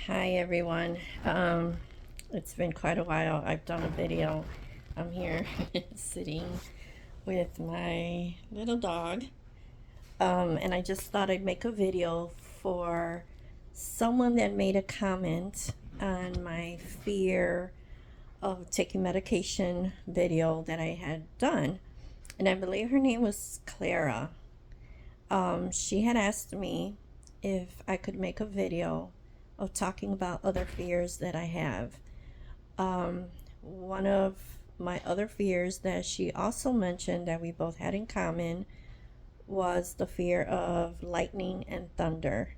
Hi everyone. It's been quite a while. I've done a video. I'm here sitting with my little dog. And I just thought I'd make a video for someone that made a comment on my fear of taking medication video that I had done. And I believe her name was Clara. She had asked me if I could make a video of talking about other fears that I have. One of my other fears that she also mentioned that we both had in common was the fear of lightning and thunder.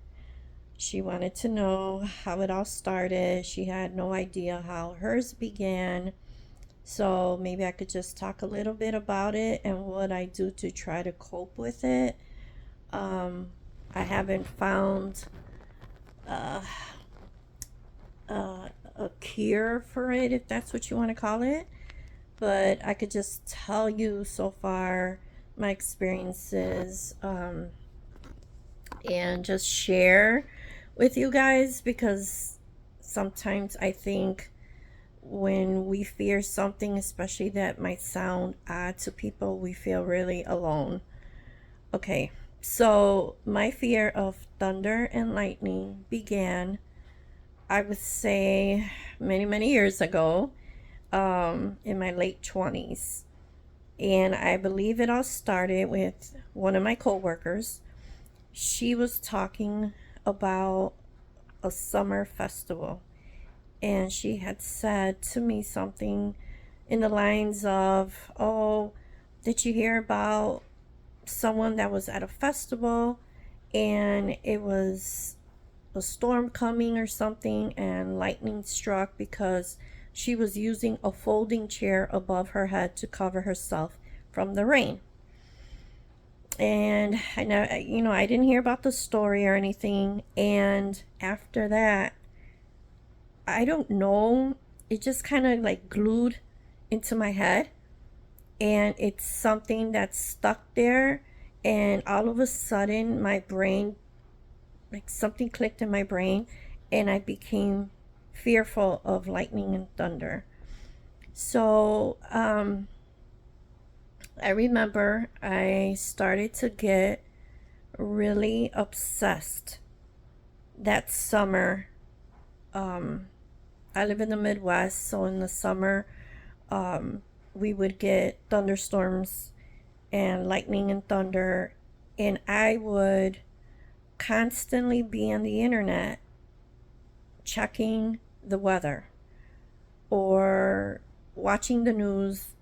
She wanted to know how it all started. She had no idea how hers began. So maybe I could just talk a little bit about it and what I do to try to cope with it. Um, I haven't found uh, a cure for it, if that's what you want to call it. But I could just tell you so far my experiences, and just share with you guys, because sometimes I think when we fear something, especially that might sound odd to people, we feel really alone. Okay, so my fear of thunder and lightning began, I would say, many, many years ago, in my late 20s. And I believe it all started with one of my coworkers. She was talking about a summer festival, and she had said to me something in the lines of, "Oh, did you hear about someone that was at a festival and it was a storm coming or something, and lightning struck because she was using a folding chair above her head to cover herself from the rain." And I know, I didn't hear about the story or anything. And after that, I don't know, it just kind of like glued into my head. And it's something that's stuck there. And all of a sudden, my brain, like something clicked in my brain, and I became fearful of lightning and thunder. So, I remember I started to get really obsessed that summer. Um, I live in the Midwest, so in the summer, um, we would get thunderstorms and lightning and thunder, and I would constantly be on the internet checking the weather or watching the news,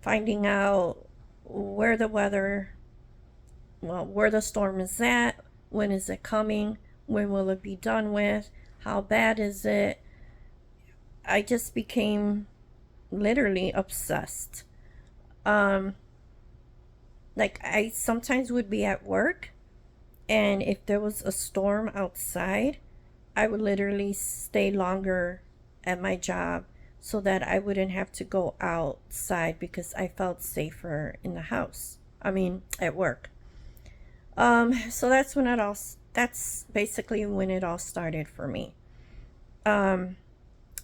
finding out where the weather, well, where the storm is at, when is it coming, when will it be done with, how bad is it. I just became literally obsessed. Um, like, I sometimes would be at work, and if there was a storm outside, I would literally stay longer at my job so that I wouldn't have to go outside because I felt safer in the house. I mean, at work. So that's basically when it all started for me. Um,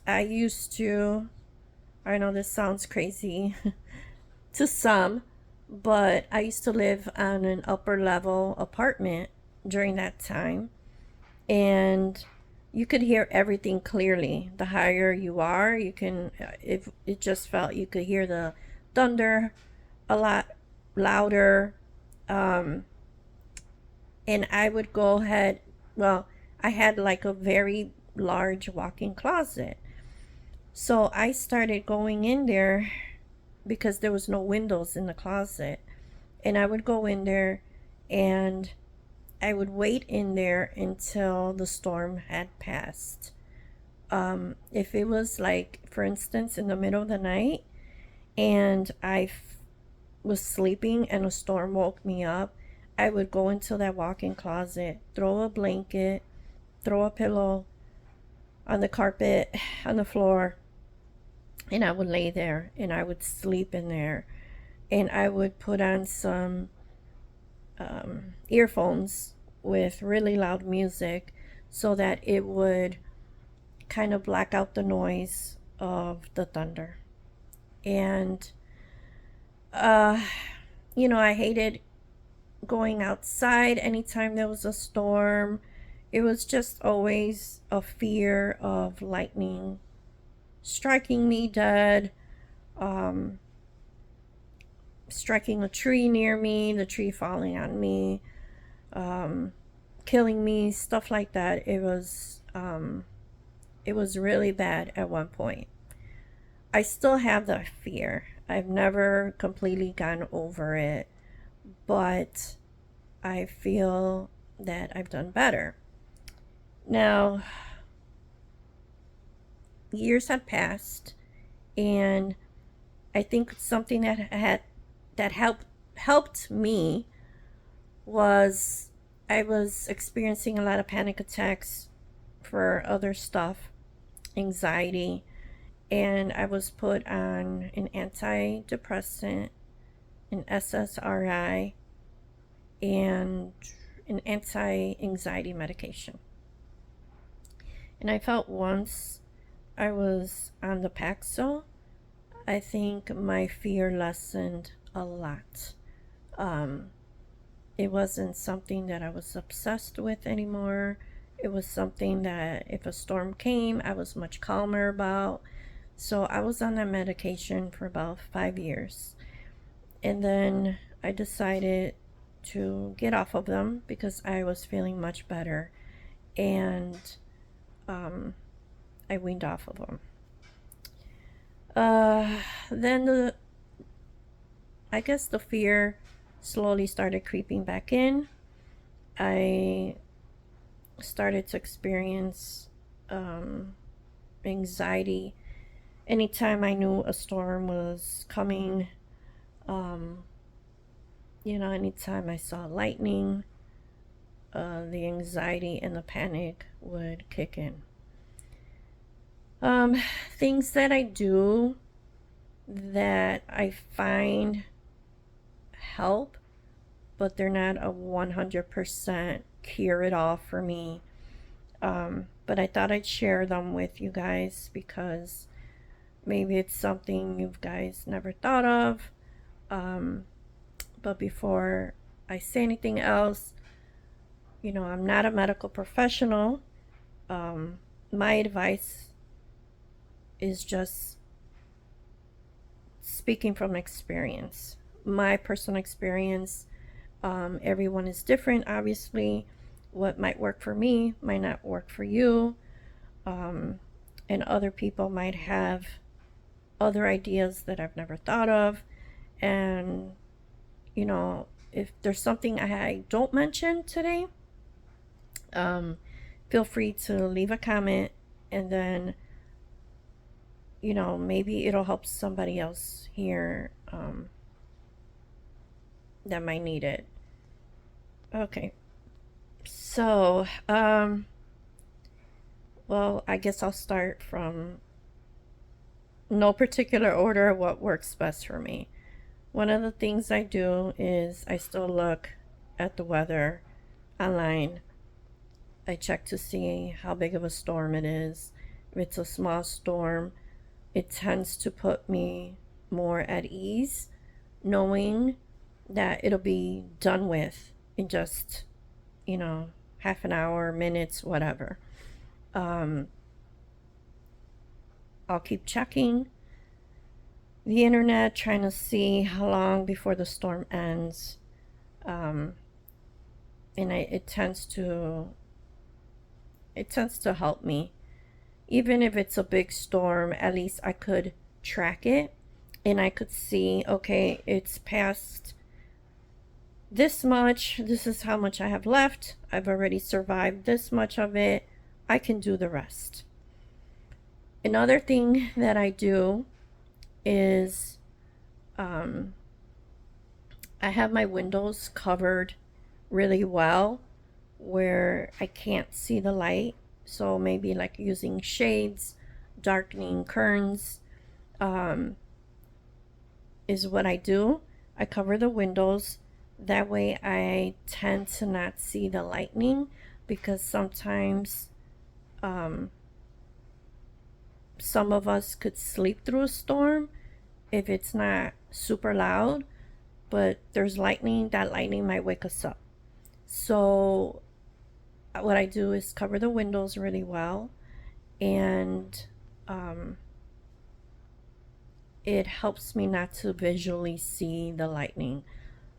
I used to, I know this sounds crazy to some, but I used to live on an upper level apartment during that time, and you could hear everything clearly. The higher you are, you can, if it just felt you could hear the thunder a lot louder. Um, and I would go ahead, well, I had like a very large walk-in closet. So I started going in there because there was no windows in the closet. And I would go in there, and I would wait in there until the storm had passed. If it was like, for instance, in the middle of the night and was sleeping and a storm woke me up, I would go into that walk-in closet, throw a blanket, throw a pillow on the carpet, on the floor, and I would lay there and I would sleep in there. And I would put on some earphones with really loud music so that it would kind of black out the noise of the thunder. And, uh, I hated going outside anytime there was a storm. It was just always a fear of lightning striking me dead, um, striking a tree near me, the tree falling on me, killing me, stuff like that. It was really bad at one point. I still have that fear. I've never completely gone over it, but I feel that I've done better. Now, years have passed, and I think something that helped me was I was experiencing a lot of panic attacks for other stuff, anxiety, and I was put on an antidepressant, an SSRI, and an anti-anxiety medication. And I felt once I was on the Paxil, I think my fear lessened a lot. It wasn't something that I was obsessed with anymore. It was something that if a storm came, I was much calmer about. So I was on that medication for about 5 years. And then I decided to get off of them because I was feeling much better. And I weaned off of them. Then I guess the fear slowly started creeping back in. I started to experience anxiety anytime I knew a storm was coming. Anytime I saw lightning, the anxiety and the panic would kick in. Things that I do that I find help, but they're not a 100% cure it all for me. But I thought I'd share them with you guys because maybe it's something you guys never thought of. But before I say anything else, I'm not a medical professional. My advice is just speaking from experience, my personal experience. Everyone is different, obviously. What might work for me might not work for you, and other people might have other ideas that I've never thought of. And if there's something I don't mention today, feel free to leave a comment, and then maybe it'll help somebody else here that might need it. Okay, so well, I guess I'll start from no particular order, what works best for me. One of the things I do is I still look at the weather online. I check to see how big of a storm it is. If it's a small storm, it tends to put me more at ease, knowing that it'll be done with in just, half an hour, minutes, whatever. I'll keep checking the internet, trying to see how long before the storm ends. And it tends to help me. Even if it's a big storm, at least I could track it and I could see, okay, it's past this much. This is how much I have left. I've already survived this much of it. I can do the rest. Another thing that I do is I have my windows covered really well where I can't see the light. So maybe like using shades, darkening curtains is what I do. I cover the windows. That way I tend to not see the lightning, because sometimes some of us could sleep through a storm if it's not super loud, but there's lightning. That lightning might wake us up. So what I do is cover the windows really well, and it helps me not to visually see the lightning.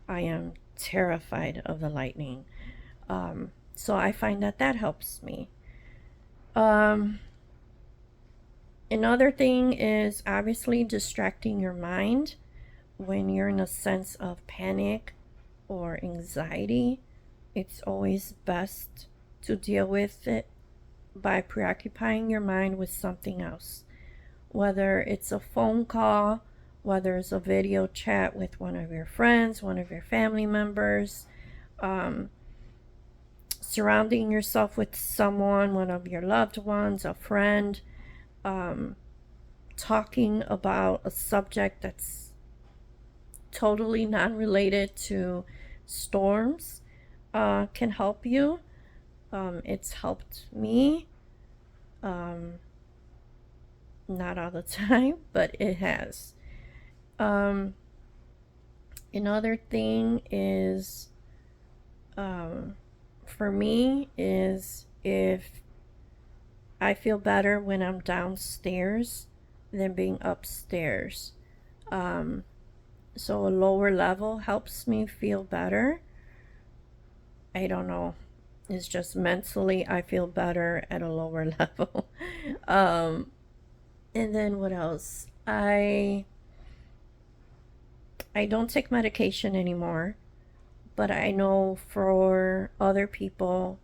I am terrified of the lightning. So I find that that helps me. Another thing is obviously distracting your mind when you're in a sense of panic or anxiety. It's always best to deal with it by preoccupying your mind with something else, whether it's a phone call, whether it's a video chat with one of your friends, one of your family members, surrounding yourself with someone, one of your loved ones, a friend, talking about a subject that's totally non-related to storms can help you. It's helped me. Not all the time, but it has. Another thing is, for me, is if I feel better when I'm downstairs than being upstairs. So a lower level helps me feel better. I don't know. It's just mentally I feel better at a lower level. And then what else? I don't take medication anymore, but I know for other people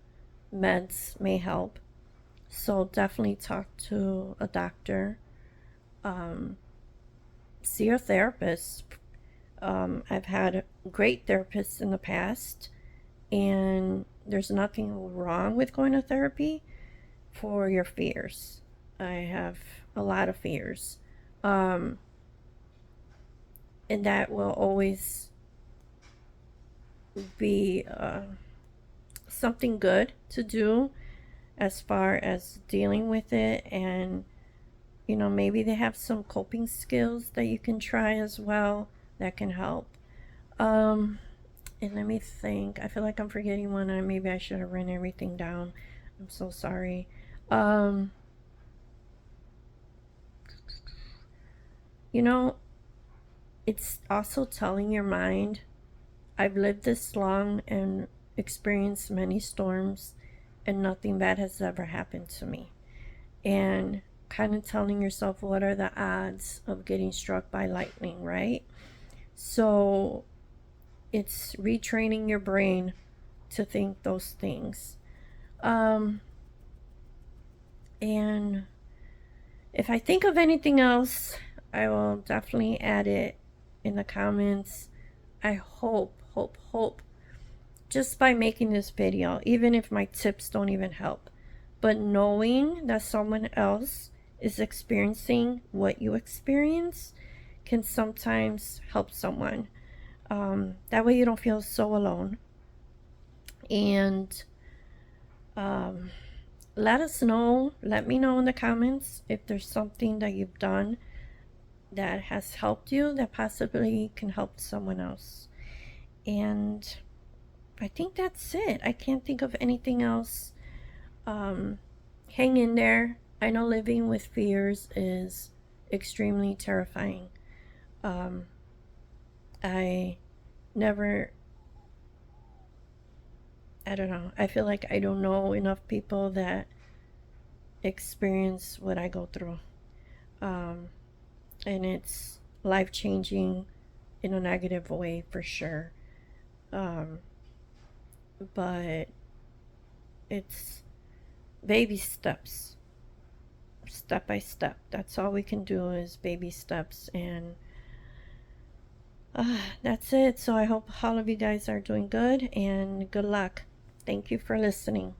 meds may help. So definitely talk to a doctor. See a therapist. I've had great therapists in the past, and there's nothing wrong with going to therapy for your fears. I have a lot of fears. And that will always be something good to do as far as dealing with it. And you know, maybe they have some coping skills that you can try as well that can help. And let me think. I feel like I'm forgetting one, and maybe I should have written everything down. I'm so sorry. You know, it's also telling your mind, I've lived this long and experienced many storms, and nothing bad has ever happened to me. And kind of telling yourself, what are the odds of getting struck by lightning, right? So it's retraining your brain to think those things. And if I think of anything else, I will definitely add it in the comments. I hope just by making this video, even if my tips don't even help, but knowing that someone else is experiencing what you experience can sometimes help someone. That way you don't feel so alone. And let me know in the comments if there's something that you've done that has helped you, that possibly can help someone else. And I think that's it. I can't think of anything else. Hang in there. I know living with fears is extremely terrifying. I don't know. I feel like I don't know enough people that experience what I go through. And it's life-changing in a negative way for sure. But it's baby steps, step by step. That's all we can do is baby steps. And that's it. So I hope all of you guys are doing good, and good luck. Thank you for listening.